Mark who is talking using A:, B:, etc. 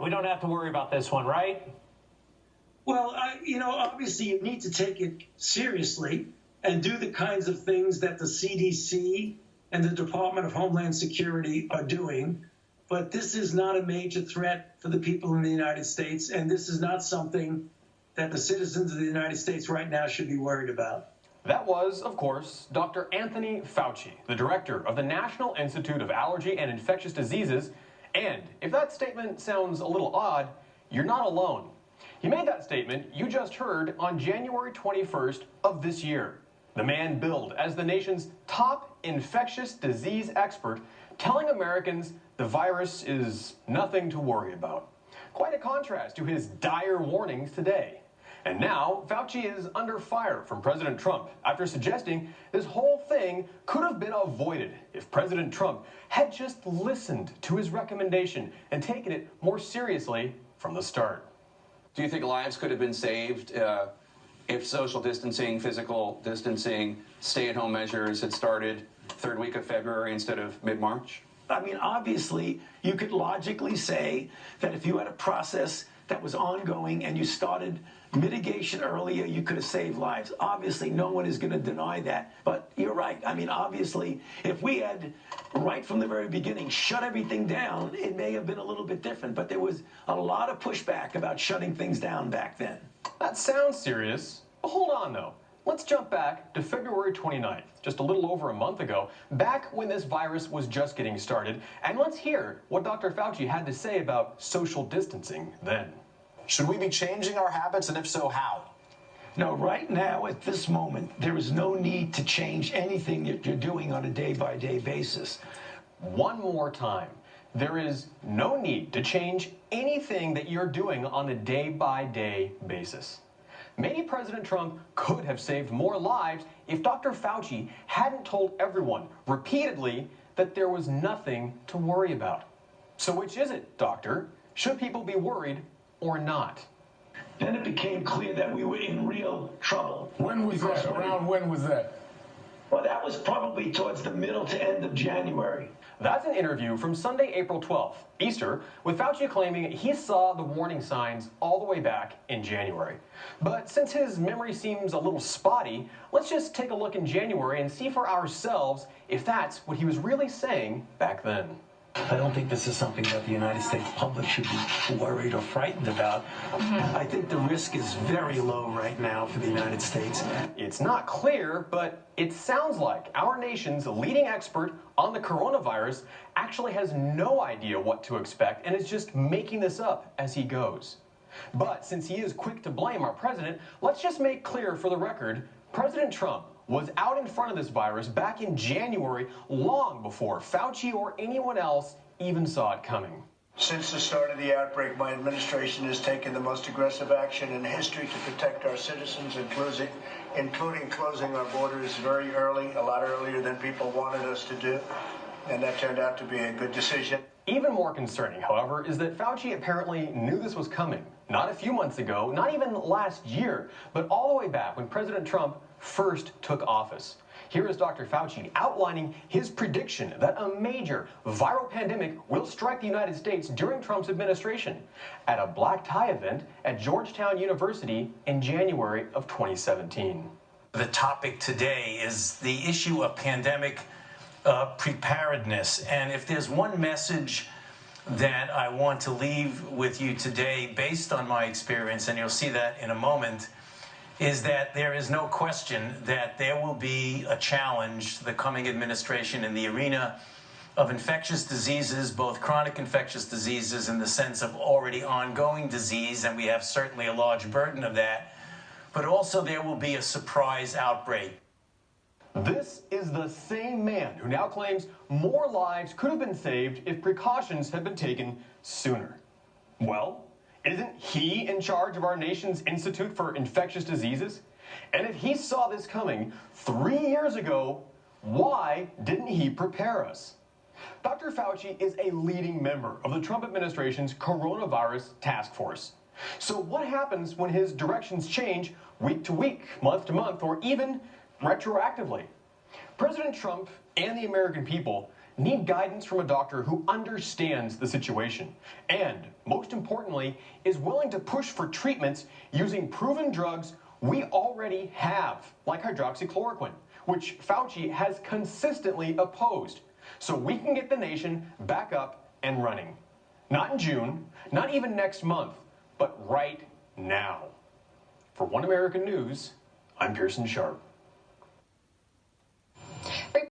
A: We don't have to worry about this one, right?
B: Well, obviously you need to take it seriously and do the kinds of things that the CDC and the Department of Homeland Security are doing. But this is not a major threat for the people in the United States, and this is not something that the citizens of the United States right now should be worried about.
C: That was, of course, Dr. Anthony Fauci, the director of the National Institute of Allergy and Infectious Diseases. And if that statement sounds a little odd, you're not alone. He made that statement you just heard on January 21st of this year. The man billed as the nation's top infectious disease expert, telling Americans the virus is nothing to worry about. Quite a contrast to his dire warnings today. And now, Fauci is under fire from President Trump after suggesting this whole thing could have been avoided if President Trump had just listened to his recommendation and taken it more seriously from the start.
D: Do you think lives could have been saved if social distancing, physical distancing, stay-at-home measures had started third week of February instead of mid-March?
B: I mean, obviously, you could logically say that if you had a process that was ongoing and you started mitigation earlier, you could have saved lives. Obviously, no one is going to deny that. But you're right. I mean, obviously, if we had, right from the very beginning, shut everything down, it may have been a little bit different. But there was a lot of pushback about shutting things down back then.
C: That sounds serious. But hold on, though. Let's jump back to February 29th, just a little over a month ago, back when this virus was just getting started, and let's hear what Dr. Fauci had to say about social distancing then.
E: Should we be changing our habits, and if so, how?
B: No, right now, at this moment, there is no need to change anything that you're doing on a day-by-day basis.
C: One more time. There is no need to change anything that you're doing on a day-by-day basis. Maybe President Trump could have saved more lives if Dr. Fauci hadn't told everyone repeatedly that there was nothing to worry about. So which is it, Doctor? Should people be worried or not?
B: Then it became clear that we were in real trouble.
F: When was that? Around when was that?
B: Well, that was probably towards the middle to end of January.
C: That's an interview from Sunday, April 12th, Easter, with Fauci claiming he saw the warning signs all the way back in January. But since his memory seems a little spotty, let's just take a look in January and see for ourselves if that's what he was really saying back then.
B: I don't think this is something that the United States public should be worried or frightened about. I think the risk is very low right now for the United States.
C: It's not clear, but it sounds like our nation's leading expert on the coronavirus actually has no idea what to expect and is just making this up as he goes. But since he is quick to blame our president, let's just make clear for the record, President Trump was out in front of this virus back in January, long before Fauci or anyone else even saw it coming.
G: Since the start of the outbreak, my administration has taken the most aggressive action in history to protect our citizens, including closing our borders very early, a lot earlier than people wanted us to do. And that turned out to be a good decision.
C: Even more concerning, however, is that Fauci apparently knew this was coming. Not a few months ago, not even last year, but all the way back when President Trump first took office. Here is Dr. Fauci outlining his prediction that a major viral pandemic will strike the United States during Trump's administration at a black tie event at Georgetown University in January of 2017.
H: The topic today is the issue of pandemic preparedness. And if there's one message that I want to leave with you today based on my experience, and you'll see that in a moment, is that there is no question that there will be a challenge to the coming administration in the arena of infectious diseases, both chronic infectious diseases in the sense of already ongoing disease, and we have certainly a large burden of that, but also there will be a surprise outbreak.
C: This is the same man who now claims more lives could have been saved if precautions had been taken sooner. Well, isn't he in charge of our nation's Institute for Infectious Diseases? And if he saw this coming 3 years ago, why didn't he prepare us? Dr. Fauci is a leading member of the Trump administration's coronavirus task force. So what happens when his directions change week to week, month to month, or even retroactively? President Trump and the American people need guidance from a doctor who understands the situation and, most importantly, is willing to push for treatments using proven drugs we already have, like hydroxychloroquine, which Fauci has consistently opposed, so we can get the nation back up and running. Not in June, not even next month, but right now. For One American News, I'm Pearson Sharp.